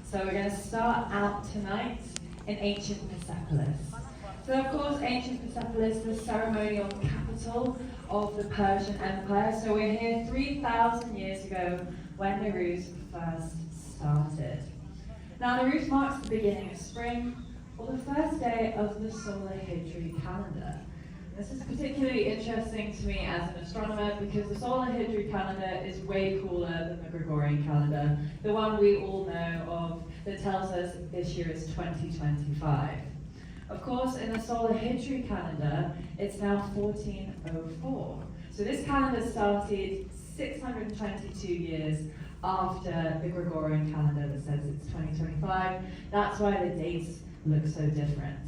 So we're going to start out tonight in ancient Persepolis. So of course, ancient Persepolis, the ceremonial capital of the Persian Empire. So we're here 3,000 years ago when Nowrouz first started. Now Nowrouz marks the beginning of spring, or the first day of the solar Hijri calendar. This is particularly interesting to me as an astronomer because the solar Hijri calendar is way cooler than the Gregorian calendar, the one we all know of that tells us this year is 2025. Of course, in the solar Hijri calendar, it's now 1404. So this calendar started 622 years after the Gregorian calendar that says it's 2025. That's why the dates look so different.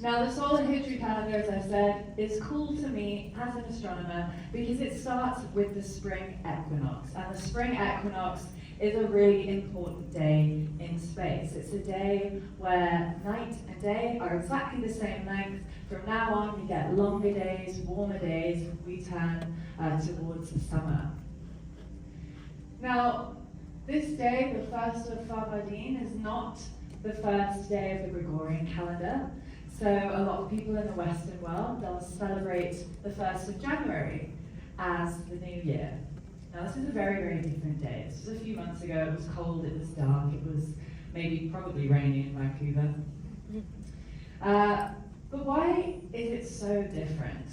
Now the solar Hijri calendar, as I said, is cool to me as an astronomer because it starts with the spring equinox. And the spring equinox is a really important day in space. It's a day where night and day are exactly the same length. From now on, we get longer days, warmer days, we turn towards the summer. Now, this day, the 1st of Farbardin, is not the first day of the Gregorian calendar. So a lot of people in the Western world, they'll celebrate the 1st of January as the new year. Now this is a very, very different day. This was a few months ago, it was cold, it was dark, it was probably rainy in Vancouver. But why is it so different?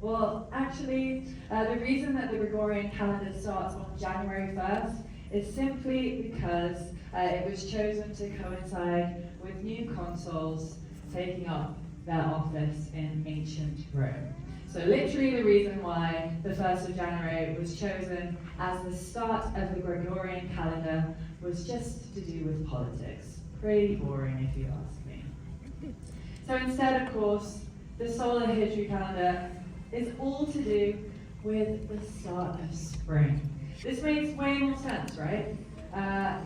Well, actually, the reason that the Gregorian calendar starts on January 1st is simply because it was chosen to coincide with new consuls taking up their office in ancient Rome. So literally the reason why the 1st of January was chosen as the start of the Gregorian calendar was just to do with politics. Pretty boring if you ask me. So instead, of course, the solar Hijri calendar is all to do with the start of spring. This makes way more sense, right?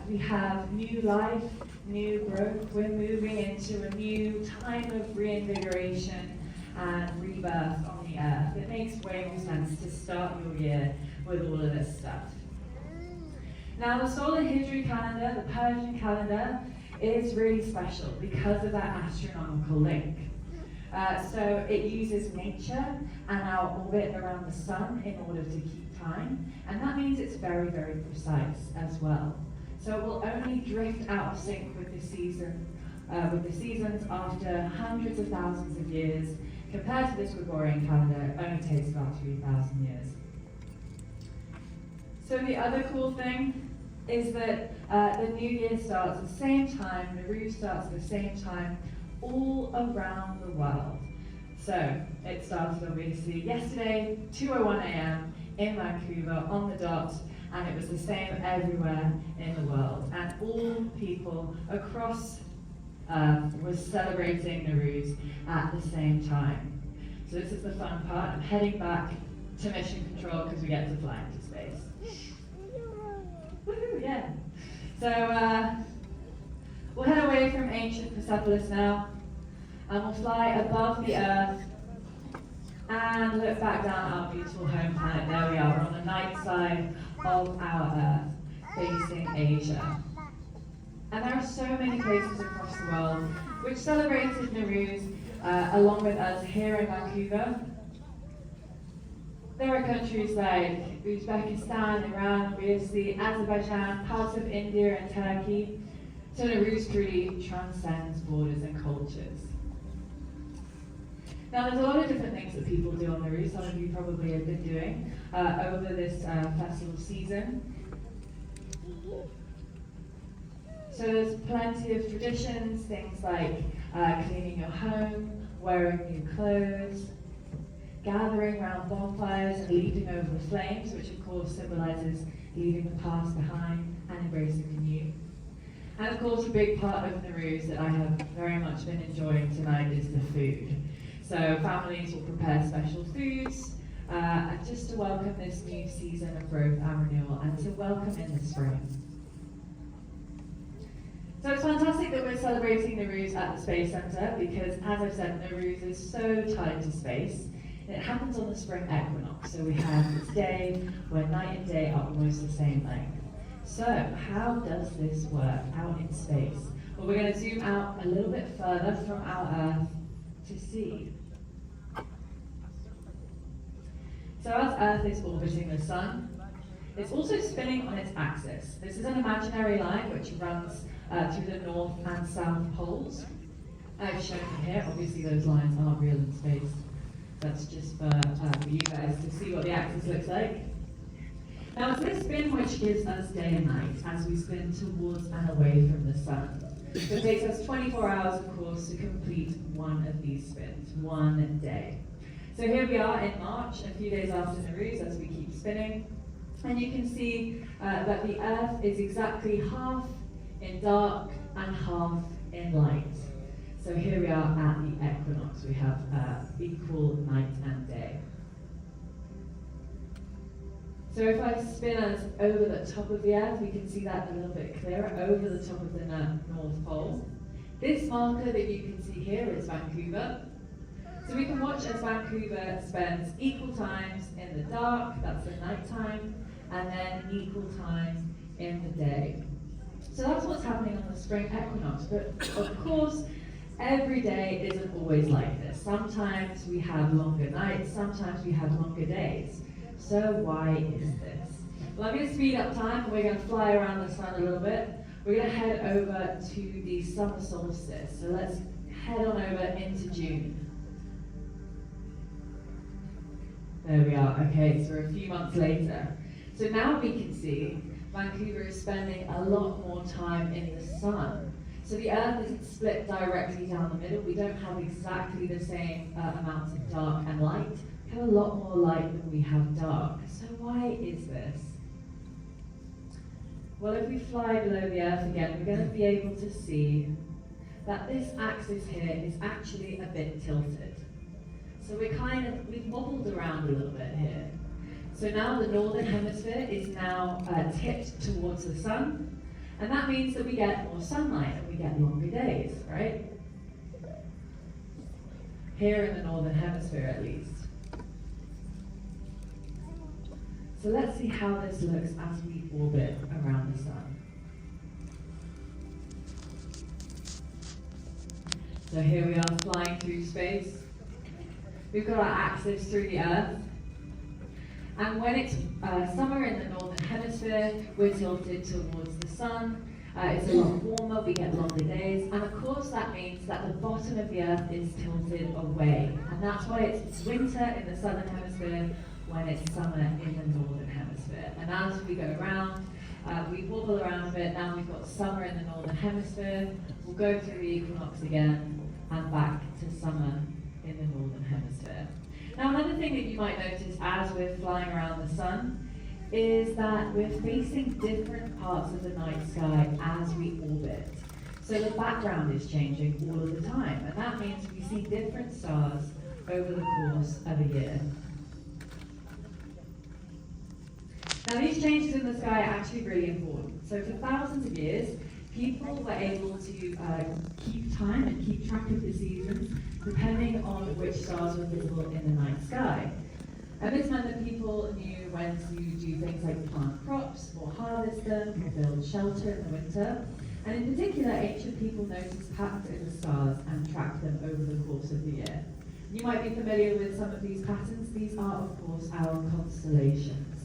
We have new life, new growth. We're moving into a new time of reinvigoration and rebirth on the earth. It makes way more sense to start your year with all of this stuff. Now, the solar Hijri calendar, the Persian calendar, is really special because of that astronomical link. So it uses nature and our orbit around the sun in order to keep time, and that means it's very, very precise as well. So it will only drift out of sync with the seasons after hundreds of thousands of years. Compared to this Gregorian calendar, it only takes about 3,000 years. So the other cool thing is that the new year starts at the same time, Nowrouz starts at the same time, all around the world. So it started obviously yesterday, 2:01 a.m. in Vancouver on the dot, and it was the same everywhere in the world. And all people across Earth were celebrating Nowrouz at the same time. So this is the fun part. I'm heading back to mission control because we get to fly into space. Woohoo, yeah. So we'll head away from ancient Persepolis now, and we'll fly above the Earth and look back down our beautiful home planet. There we are, we're on the night side of our Earth, facing Asia. And there are so many places across the world which celebrated Nowrouz along with us here in Vancouver. There are countries like Uzbekistan, Iran, obviously, Azerbaijan, parts of India and Turkey. So Nowrouz truly transcends borders and cultures. Now there's a lot of different things that people do on Nowrouz, some of you probably have been doing over this festival season. So there's plenty of traditions, things like cleaning your home, wearing new clothes, gathering around bonfires and leaping over the flames, which of course symbolizes leaving the past behind and embracing the new. And of course a big part of Nowrouz that I have very much been enjoying tonight is the food. So families will prepare special foods just to welcome this new season of growth and renewal and to welcome in the spring. So it's fantastic that we're celebrating Nowrouz at the Space Centre because, as I've said, Nowrouz is so tied to space. And it happens on the spring equinox, so we have this day where night and day are almost the same length. So, how does this work out in space? Well, we're going to zoom out a little bit further from our Earth to see. So as Earth is orbiting the Sun, it's also spinning on its axis. This is an imaginary line which runs through the north and south poles. I've shown you here, obviously those lines aren't real in space. That's just for you guys to see what the axis looks like. Now it's this spin which gives us day and night as we spin towards and away from the Sun. So it takes us 24 hours, of course, to complete one of these spins, one day. So here we are in March, a few days after Nowrouz, as we keep spinning. And you can see that the Earth is exactly half in dark and half in light. So here we are at the equinox. We have equal night and day. So if I spin us over the top of the Earth, we can see that a little bit clearer, over the top of the North Pole. This marker that you can see here is Vancouver. So we can watch as Vancouver spends equal times in the dark, that's the night time, and then equal times in the day. So that's what's happening on the spring equinox. But of course, every day isn't always like this. Sometimes we have longer nights, sometimes we have longer days. So why is this? Well, I'm going to speed up time and we're going to fly around the Sun a little bit. We're going to head over to the summer solstice. So let's head on over into June. There we are. Okay, so we're a few months later. So now we can see Vancouver is spending a lot more time in the Sun. So the Earth isn't split directly down the middle. We don't have exactly the same amounts of dark and light. We have a lot more light than we have dark. So why is this? Well, if we fly below the Earth again, we're going to be able to see that this axis here is actually a bit tilted. So we've wobbled around a little bit here. So now the northern hemisphere is now tipped towards the Sun, and that means that we get more sunlight and we get longer days, right? Here in the northern hemisphere at least. So let's see how this looks as we orbit around the Sun. So here we are flying through space. We've got our axis through the Earth. And when it's summer in the northern hemisphere, we're tilted towards the Sun. It's a lot warmer, we get longer days. And of course that means that the bottom of the Earth is tilted away. And that's why it's winter in the southern hemisphere when it's summer in the northern hemisphere. And as we go around, we wobble around a bit. Now we've got summer in the northern hemisphere. We'll go through the equinox again and back to summer in the northern hemisphere. Now another thing that you might notice as we're flying around the Sun is that we're facing different parts of the night sky as we orbit. So the background is changing all of the time, and that means we see different stars over the course of a year. Now these changes in the sky are actually really important. So for thousands of years, people were able to keep time and keep track of the seasons depending on which stars were visible in the night sky. And this meant that people knew when to do things like plant crops, or harvest them, or build shelter in the winter. And in particular, ancient people noticed patterns in the stars and tracked them over the course of the year. You might be familiar with some of these patterns. These are, of course, our constellations.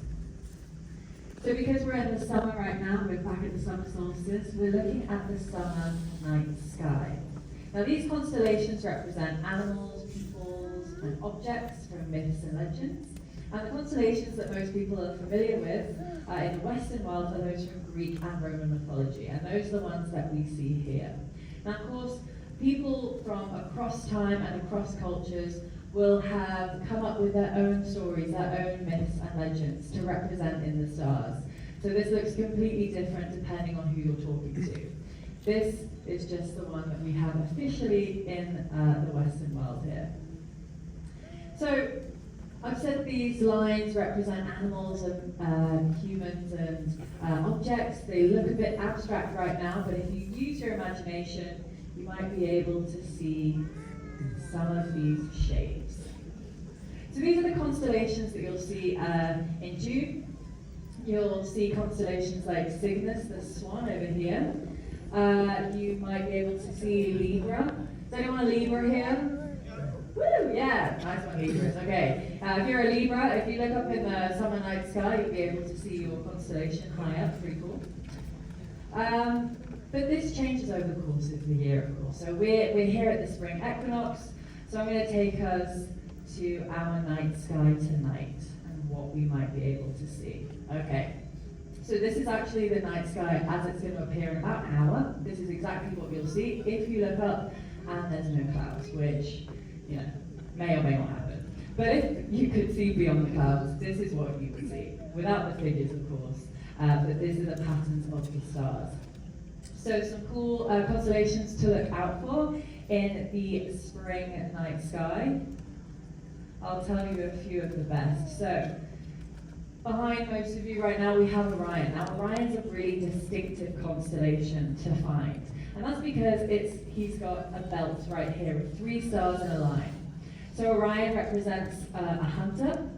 So because we're in the summer right now, we're back at the summer solstice, we're looking at the summer night sky. Now these constellations represent animals, peoples, and objects from myths and legends. And the constellations that most people are familiar with in the Western world are those from Greek and Roman mythology, and those are the ones that we see here. Now of course, people from across time and across cultures will have come up with their own stories, their own myths and legends to represent in the stars. So this looks completely different depending on who you're talking to. This is just the one that we have officially in the Western world here. So I've said these lines represent animals and humans and objects. They look a bit abstract right now, but if you use your imagination, you might be able to see some of these shapes. So these are the constellations that you'll see in June. you'll see constellations like Cygnus, the swan over here. You might be able to see Libra. Is anyone a Libra here? Woo, yeah, nice one, Libras. Okay, if you're a Libra, if you look up in the summer night sky, you'll be able to see your constellation high up. Pretty cool. But this changes over the course of the year, of course. So we're here at the spring equinox. So I'm going to take us to our night sky tonight and what we might be able to see. Okay. So this is actually the night sky as it's going to appear in about an hour. This is exactly what you'll see if you look up and there's no clouds, which, you know, may or may not happen. But if you could see beyond the clouds, this is what you would see, without the figures, of course. But these are the patterns of the stars. So some cool constellations to look out for in the spring night sky. I'll tell you a few of the best. So behind most of you right now, we have Orion. Now Orion's a really distinctive constellation to find. And that's because he's got a belt right here with 3 stars in a line. So Orion represents a hunter.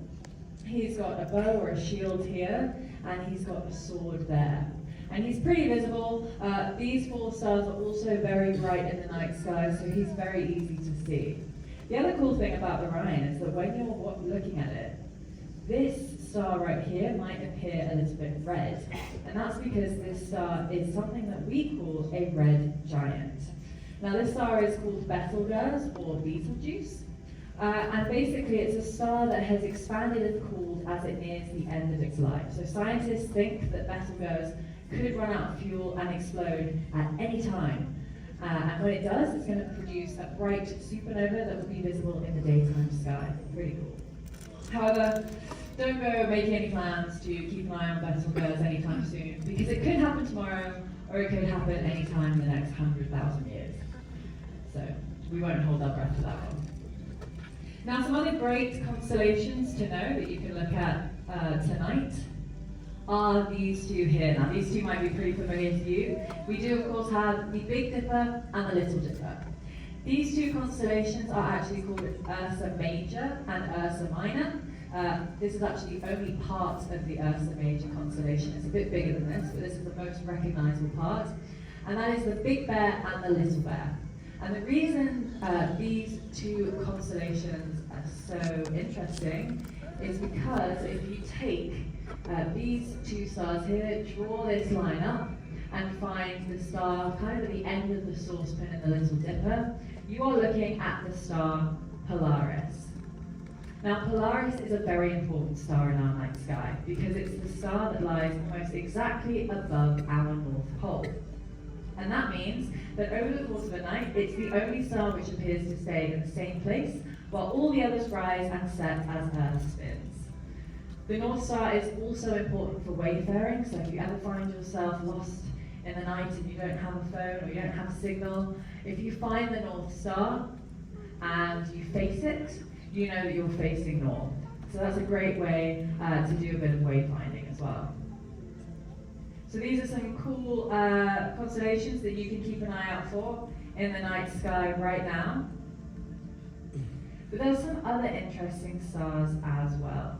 He's got a bow or a shield here, and he's got a sword there. And he's pretty visible. These 4 stars are also very bright in the night sky, so he's very easy to see. The other cool thing about Orion is that when you're looking at it, this star right here might appear a little bit red. And that's because this star is something that we call a red giant. Now this star is called Betelgeuse or Betelgeuse. And basically it's a star that has expanded and cooled as it nears the end of its life. So scientists think that Betelgeuse could run out of fuel and explode at any time. And when it does, it's going to produce a bright supernova that will be visible in the daytime sky. Pretty cool. However, don't go making any plans to keep an eye on Betelgeuse anytime soon, because it could happen tomorrow, or it could happen anytime in the next 100,000 years. So we won't hold our breath for that one. Now, some other great constellations to know that you can look at tonight are these 2 here. Now, these 2 might be pretty familiar to you. We do, of course, have the Big Dipper and the Little Dipper. These 2 constellations are actually called Ursa Major and Ursa Minor. This is actually the only part of the Ursa Major constellation. It's a bit bigger than this, but this is the most recognizable part. And that is the Big Bear and the Little Bear. And the reason these 2 constellations are so interesting is because if you take these 2 stars here, draw this line up, and find the star kind of at the end of the saucepan in the Little Dipper, you are looking at the star Polaris. Now Polaris is a very important star in our night sky because it's the star that lies almost exactly above our North Pole. And that means that over the course of a night, it's the only star which appears to stay in the same place, while all the others rise and set as Earth spins. The North Star is also important for wayfaring, so if you ever find yourself lost in the night and you don't have a phone or you don't have a signal, if you find the North Star and you face it, you know that you're facing north. So that's a great way to do a bit of wayfinding as well. So these are some cool constellations that you can keep an eye out for in the night sky right now. But there's some other interesting stars as well.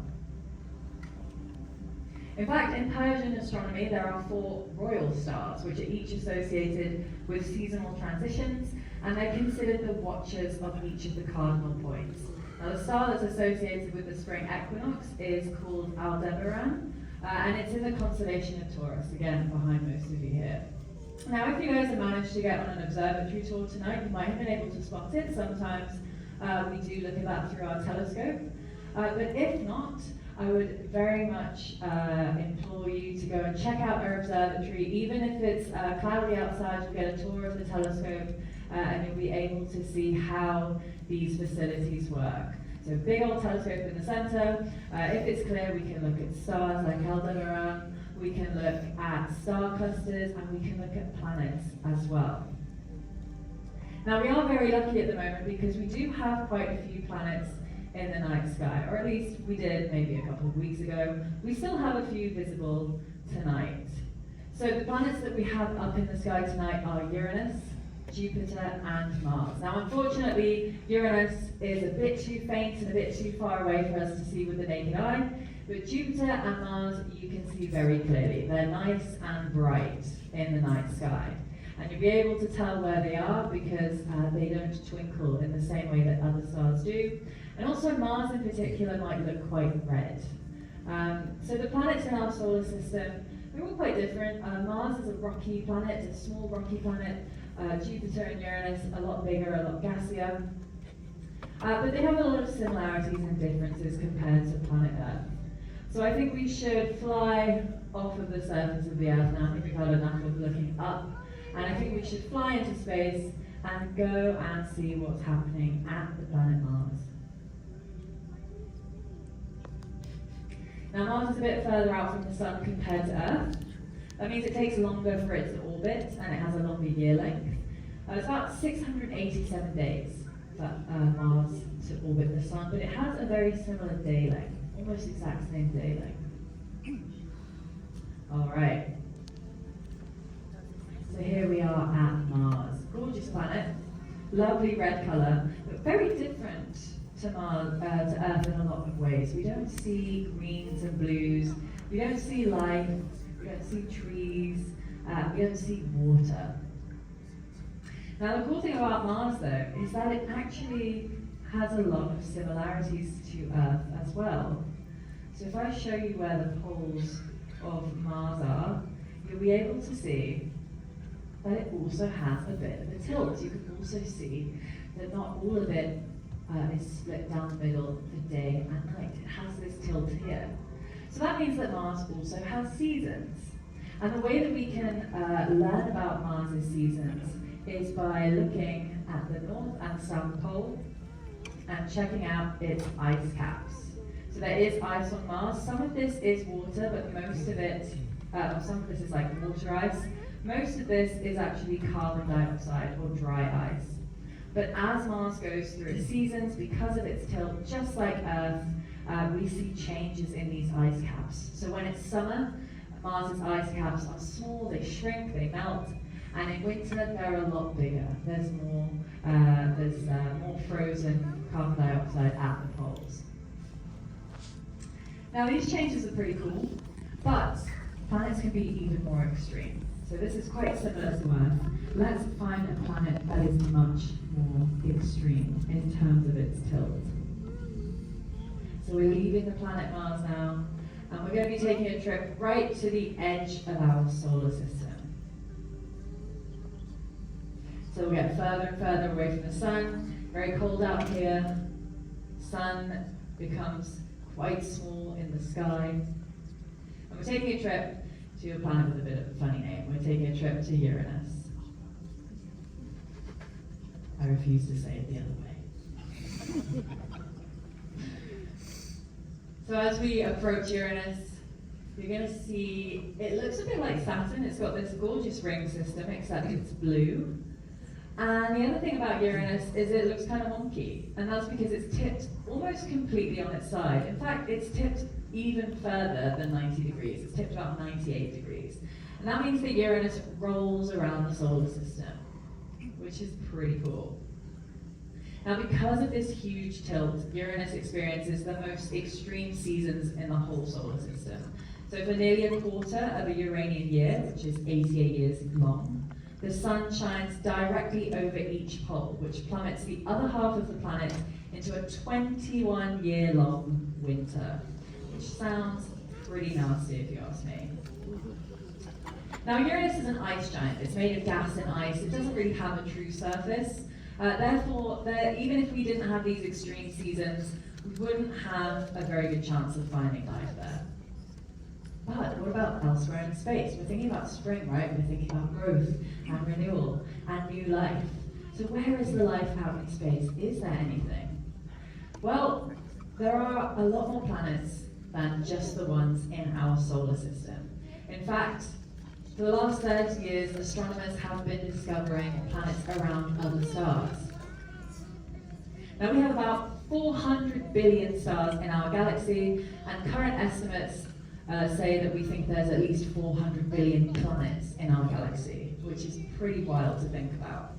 In fact, in Persian astronomy, there are 4 royal stars, which are each associated with seasonal transitions, and they're considered the watchers of each of the cardinal points. Now, the star that's associated with the spring equinox is called Aldebaran, and it's in the constellation of Taurus, again, behind most of you here. Now, if you guys have managed to get on an observatory tour tonight, you might have been able to spot it. Sometimes we do look at that through our telescope. But if not, I would very much implore you to go and check out our observatory. Even if it's cloudy outside, you'll get a tour of the telescope and you'll be able to see how these facilities work. So big old telescope in the center. If it's clear, we can look at stars like Aldebaran, we can look at star clusters, and we can look at planets as well. Now we are very lucky at the moment because we do have quite a few planets in the night sky, or at least we did maybe a couple of weeks ago. We still have a few visible tonight. So the planets that we have up in the sky tonight are Uranus, Jupiter and Mars. Now unfortunately, Uranus is a bit too faint and a bit too far away for us to see with the naked eye. But Jupiter and Mars, you can see very clearly. They're nice and bright in the night sky. And you'll be able to tell where they are because they don't twinkle in the same way that other stars do. And also Mars in particular might look quite red. So the planets in our solar system, they're all quite different. Mars is a rocky planet, it's a small rocky planet. Jupiter and Uranus, a lot bigger, a lot gassier. But they have a lot of similarities and differences compared to planet Earth. So I think we should fly off of the surface of the Earth now. I think we've had enough of looking up. And I think we should fly into space and go and see what's happening at the planet Mars. Now Mars is a bit further out from the Sun compared to Earth. That means it takes longer for it to orbit and it has a longer year length. It's about 687 days for Mars to orbit the Sun, but it has a very similar day length, almost exact same day length. All right. So here we are at Mars. Gorgeous planet, lovely red colour, but very different to Earth in a lot of ways. We don't see greens and blues, we don't see life, we don't see trees, we don't see water. Now the cool thing about Mars though is that it actually has a lot of similarities to Earth as well. So if I show you where the poles of Mars are, you'll be able to see that it also has a bit of a tilt. You can also see that not all of it is split down the middle for day and night. It has this tilt here. So that means that Mars also has seasons. And the way that we can learn about Mars's seasons is by looking at the North and South Pole and checking out its ice caps. So there is ice on Mars. Some of this is water, but most of it, some of this is like water ice. Most of this is actually carbon dioxide or dry ice. But as Mars goes through its seasons, because of its tilt, just like Earth, we see changes in these ice caps. So when it's summer, Mars's ice caps are small, they shrink, they melt, and in winter they're a lot bigger. There's more frozen carbon dioxide at the poles. Now these changes are pretty cool, but planets can be even more extreme. So this is quite similar to Earth. Let's find a planet that is much more extreme in terms of its tilt. So we're leaving the planet Mars now, and we're going to be taking a trip right to the edge of our solar system. So we'll get further and further away from the sun. Very cold out here. Sun becomes quite small in the sky. And we're taking a trip to a planet with a bit of a funny name. We're taking a trip to Uranus. I refuse to say it the other way. So as we approach Uranus, you're going to see, it looks a bit like Saturn. It's got this gorgeous ring system, except it's blue. And the other thing about Uranus is it looks kind of wonky, and that's because it's tipped almost completely on its side. In fact, it's tipped even further than 90 degrees. It's tipped about 98 degrees. And that means that Uranus rolls around the solar system, which is pretty cool. Now, because of this huge tilt, Uranus experiences the most extreme seasons in the whole solar system. So for nearly a quarter of a Uranian year, which is 88 years long, the sun shines directly over each pole, which plummets the other half of the planet into a 21-year-long winter, which sounds pretty nasty if you ask me. Now, Uranus is an ice giant. It's made of gas and ice. It doesn't really have a true surface. Therefore, even if we didn't have these extreme seasons, we wouldn't have a very good chance of finding life there. But what about elsewhere in space? We're thinking about spring, right? We're thinking about growth and renewal and new life. So where is the life out in space? Is there anything? Well, there are a lot more planets than just the ones in our solar system. In fact, for the last 30 years, astronomers have been discovering planets around other stars. Now we have about 400 billion stars in our galaxy, and current estimates say that we think there's at least 400 billion planets in our galaxy, which is pretty wild to think about.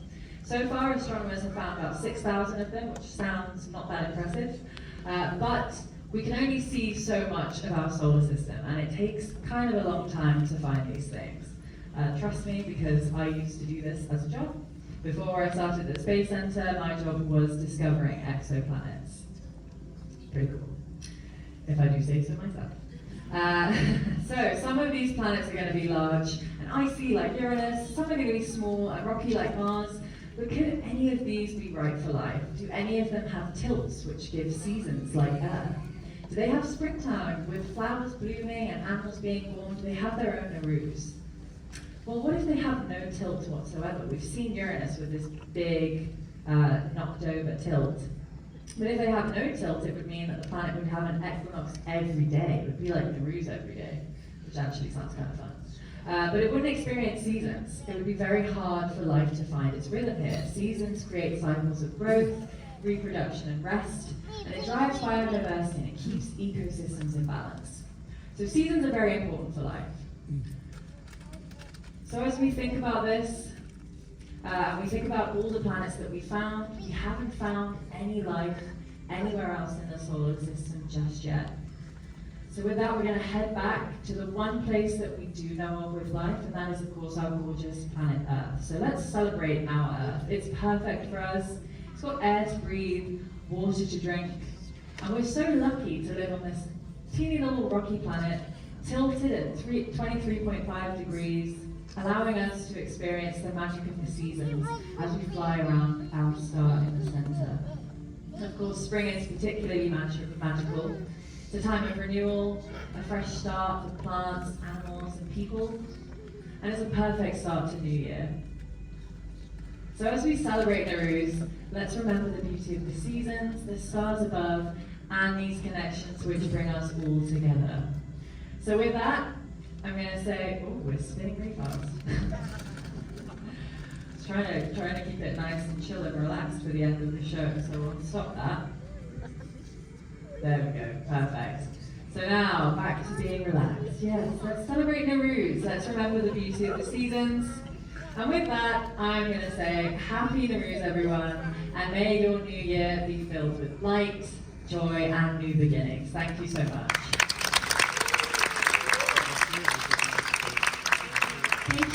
So far, astronomers have found about 6,000 of them, which sounds not that impressive, but we can only see so much of our solar system, and it takes kind of a long time to find these things. Trust me, because I used to do this as a job. Before I started at the Space Centre, my job was discovering exoplanets. Pretty cool, if I do say so myself. So some of these planets are going to be large and icy like Uranus, some are going to be small and rocky like Mars, but could any of these be right for life? Do any of them have tilts which give seasons like Earth? Do they have springtime with flowers blooming and animals being born? Do they have their own Nowrouz? Well, what if they have no tilt whatsoever? We've seen Uranus with this big knocked over tilt. But if they have no tilt, it would mean that the planet would have an equinox every day. It would be like Nowrouz every day, which actually sounds kind of fun. But it wouldn't experience seasons. It would be very hard for life to find its rhythm here. Seasons create cycles of growth, reproduction and rest, and it drives biodiversity and it keeps ecosystems in balance. So seasons are very important for life. So as we think about this, we think about all the planets that we found, we haven't found any life anywhere else in the solar system just yet. So with that, we're going to head back to the one place that we do know of with life, and that is, of course, our gorgeous planet Earth. So let's celebrate our Earth. It's perfect for us. It's got air to breathe, water to drink, and we're so lucky to live on this teeny little rocky planet, tilted at 23.5 degrees, allowing us to experience the magic of the seasons as we fly around our star in the center. And of course, spring is particularly magical. It's a time of renewal, a fresh start for plants, animals, and people, and it's a perfect start to New Year. So as we celebrate Nowrouz, let's remember the beauty of the seasons, the stars above, and these connections which bring us all together. So with that, I'm going to say, oh, we're spinning really fast. trying to keep it nice and chill and relaxed for the end of the show, so we'll stop that. There we go, perfect. So now, back to being relaxed. Yes, let's celebrate Nowrouz. Let's remember the beauty of the seasons. And with that, I'm going to say, Happy Nowrouz, everyone, and may your new year be filled with light, joy, and new beginnings. Thank you so much. Thank you.